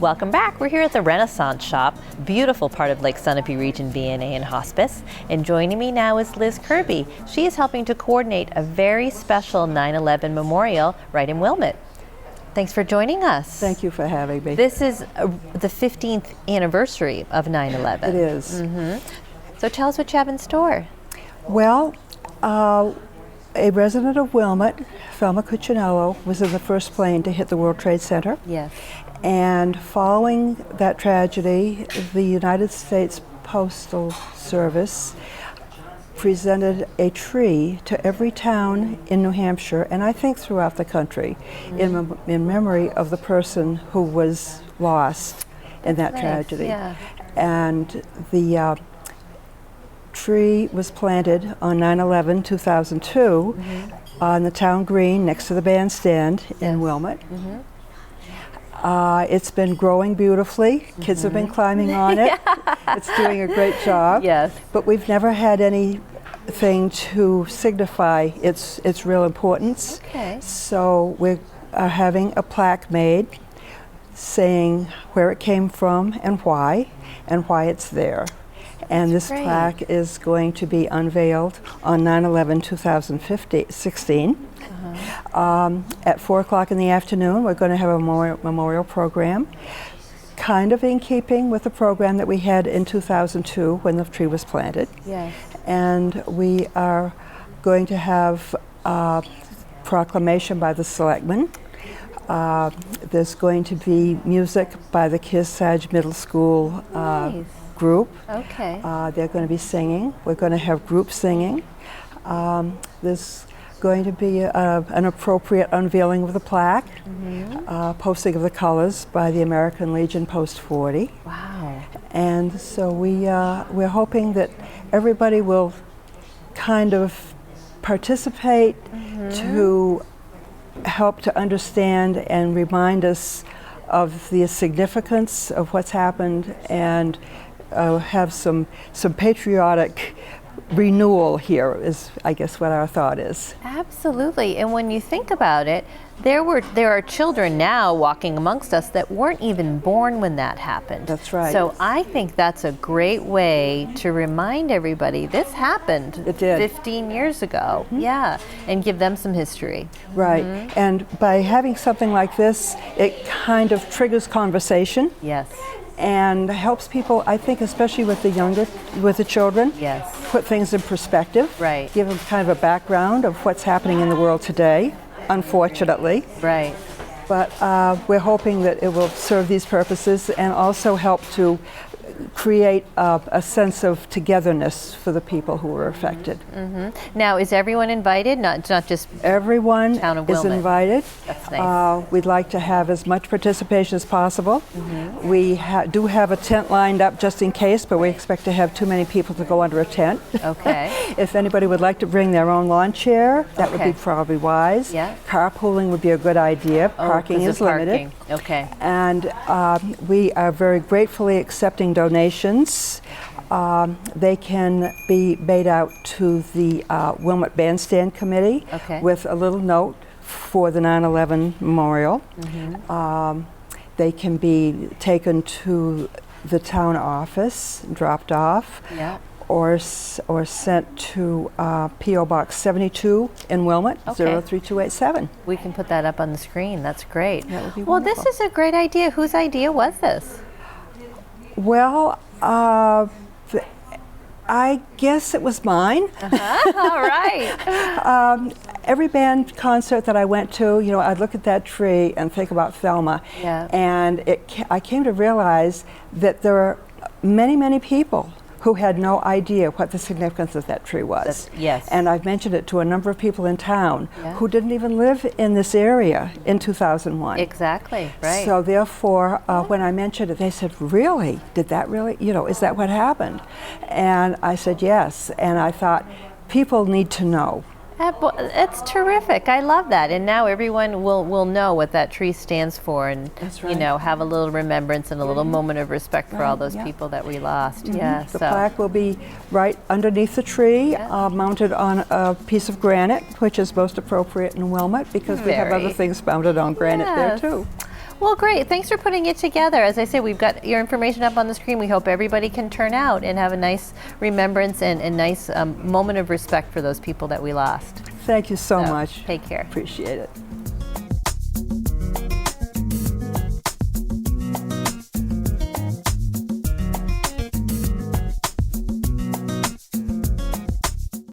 Welcome back. We're here at the Renaissance Shop, beautiful part of Lake Sunapee Region VNA and Hospice. And joining me now is Liz Kirby. She is helping to coordinate a very special 9/11 memorial right in Wilmot. Thanks for joining us. Thank you for having me. This is the 15th anniversary of 9/11. It is. So tell us what you have in store. Well, a resident of Wilmot, Thelma Cuccinello, was in the first plane to hit the World Trade Center. Yes. And following that tragedy, the United States Postal Service presented a tree to every town in New Hampshire, and I think throughout the country, in memory of the person who was lost in that tragedy. Yeah. And the tree was planted on 9/11/2002 on the town green next to the bandstand in Wilmot. It's been growing beautifully. Kids have been climbing on it. It's doing a great job. Yes. But we've never had anything to signify its real importance. Okay. So we are having a plaque made saying where it came from and why it's there. And this plaque is going to be unveiled on 9/11/2016. At 4 o'clock in the afternoon, we're going to have a memorial program, kind of in keeping with the program that we had in 2002 when the tree was planted. Yes. And we are going to have a proclamation by the selectmen. There's going to be music by the Kearsarge Middle School group. Okay. They're going to be singing. We're going to have group singing. There's going to be an appropriate unveiling of the plaque, posting of the colors by the American Legion Post 40. Wow. And so we're hoping that everybody will kind of participate to help to understand and remind us of the significance of what's happened and have some patriotic renewal here is, I guess, what our thought is. Absolutely. And when you think about it, there are children now walking amongst us that weren't even born when that happened. That's right. So I think that's a great way to remind everybody this happened. It did. 15 years ago. Yeah. And give them some history. Right. And by having something like this, it kind of triggers conversation. Yes. And helps people, I think, especially with the children, Yes. put things in perspective. Right. Give them kind of a background of what's happening in the world today, unfortunately. Right. But we're hoping that it will serve these purposes and also help to create a sense of togetherness for the people who were affected. Now, is everyone invited? Not just Everyone Town of is Wilmot. invited. That's nice. We'd like to have as much participation as possible. We do have a tent lined up just in case, but we expect to have too many people to go under a tent. Okay. If anybody would like to bring their own lawn chair, that would be probably wise. Yeah. Carpooling would be a good idea. Parking is limited. Okay. And we are very gratefully accepting donations. They can be made out to the Wilmot Bandstand Committee with a little note for the 9/11 memorial. They can be taken to the town office, dropped off, or sent to P.O. Box 72 in Wilmot, 03287. We can put that up on the screen. That's great. That would be Well, wonderful. this is a great idea. Whose idea was this? Well, I guess it was mine. All right. Every band concert that I went to, I'd look at that tree and think about Thelma. Yeah. And I came to realize that there are many, many people who had no idea what the significance of that tree was. Yes. And I've mentioned it to a number of people in town who didn't even live in this area in 2001. Exactly, right. So therefore, when I mentioned it, they said, really? Did that really, is that what happened? And I said, yes. And I thought, people need to know. It's terrific. I love that. And now everyone will know what that tree stands for and, have a little remembrance and a little moment of respect for all those people that we lost. Yeah. The plaque will be right underneath the tree, mounted on a piece of granite, which is most appropriate in Wilmot because we have other things mounted on granite there too. Well, great. Thanks for putting it together. As I say, we've got your information up on the screen. We hope everybody can turn out and have a nice remembrance and a nice moment of respect for those people that we lost. Thank you so much. Take care. Appreciate it.